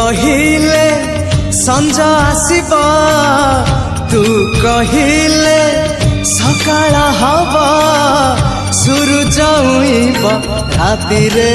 कहिले संज आसिब तू कहिले सकाळ हब सूरज उइब राति रे